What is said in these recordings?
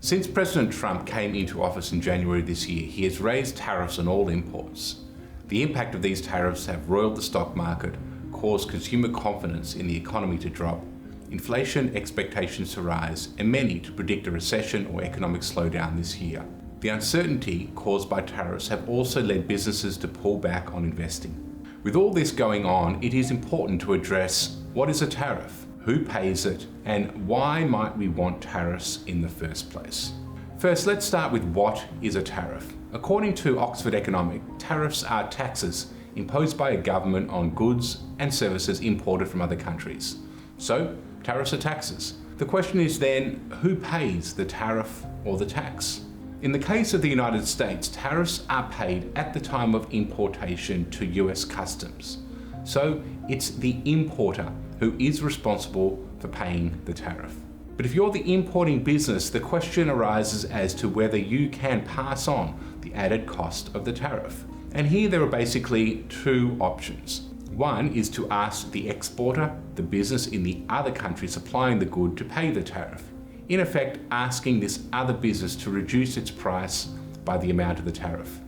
Since President Trump came into office in January this year, he has raised tariffs on all imports. The impact of these tariffs have roiled the stock market, caused consumer confidence in the economy to drop, inflation expectations to rise, and many to predict a recession or economic slowdown this year. The uncertainty caused by tariffs have also led businesses to pull back on investing. With all this going on, it is important to address what is a tariff, who pays it, and why might we want tariffs in the first place. First, let's start with what is a tariff. According to Oxford Economics, tariffs are taxes imposed by a government on goods and services imported from other countries. So, tariffs are taxes. The question is then, who pays the tariff or the tax? In the case of the United States, tariffs are paid at the time of importation to US Customs. So, it's the importer who is responsible for paying the tariff. But if you're the importing business, the question arises as to whether you can pass on the added cost of the tariff. And here there are basically two options. One is to ask the exporter, the business in the other country supplying the good, to pay the tariff. In effect, asking this other business to reduce its price by the amount of the tariff.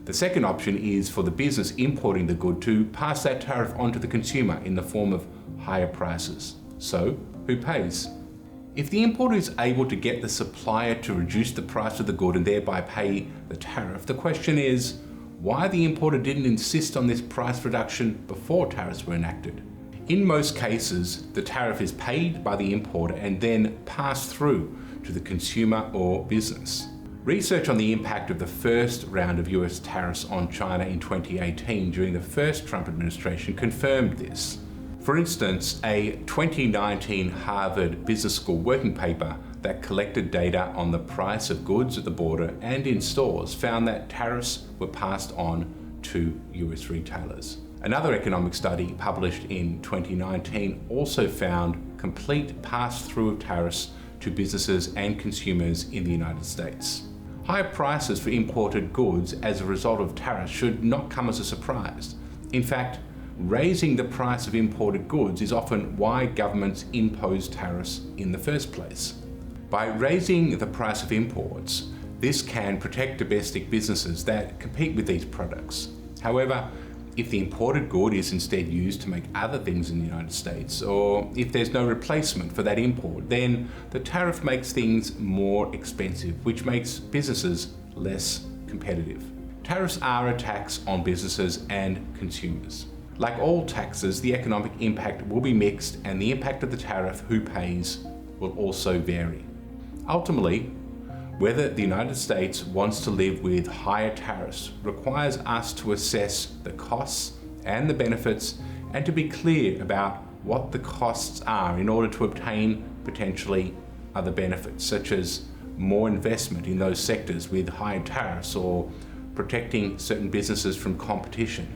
The second option is for the business importing the good to pass that tariff on to the consumer in the form of higher prices. So, who pays? If the importer is able to get the supplier to reduce the price of the good and thereby pay the tariff, the question is why the importer didn't insist on this price reduction before tariffs were enacted. In most cases, the tariff is paid by the importer and then passed through to the consumer or business. Research on the impact of the first round of US tariffs on China in 2018 during the first Trump administration confirmed this. For instance, a 2019 Harvard Business School working paper that collected data on the price of goods at the border and in stores found that tariffs were passed on to US retailers. Another economic study published in 2019 also found complete pass-through of tariffs to businesses and consumers in the United States. Higher prices for imported goods as a result of tariffs should not come as a surprise. In fact, raising the price of imported goods is often why governments impose tariffs in the first place. By raising the price of imports, this can protect domestic businesses that compete with these products. However, if the imported good is instead used to make other things in the United States, or if there's no replacement for that import, then the tariff makes things more expensive, which makes businesses less competitive. Tariffs are a tax on businesses and consumers. Like all taxes, the economic impact will be mixed, and the impact of the tariff, who pays, will also vary. Ultimately, whether the United States wants to live with higher tariffs requires us to assess the costs and the benefits and to be clear about what the costs are in order to obtain potentially other benefits, such as more investment in those sectors with higher tariffs or protecting certain businesses from competition.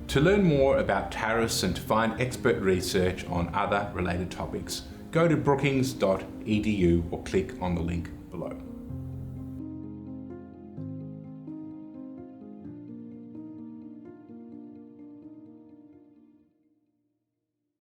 To learn more about tariffs and to find expert research on other related topics, go to brookings.edu or click on the link below.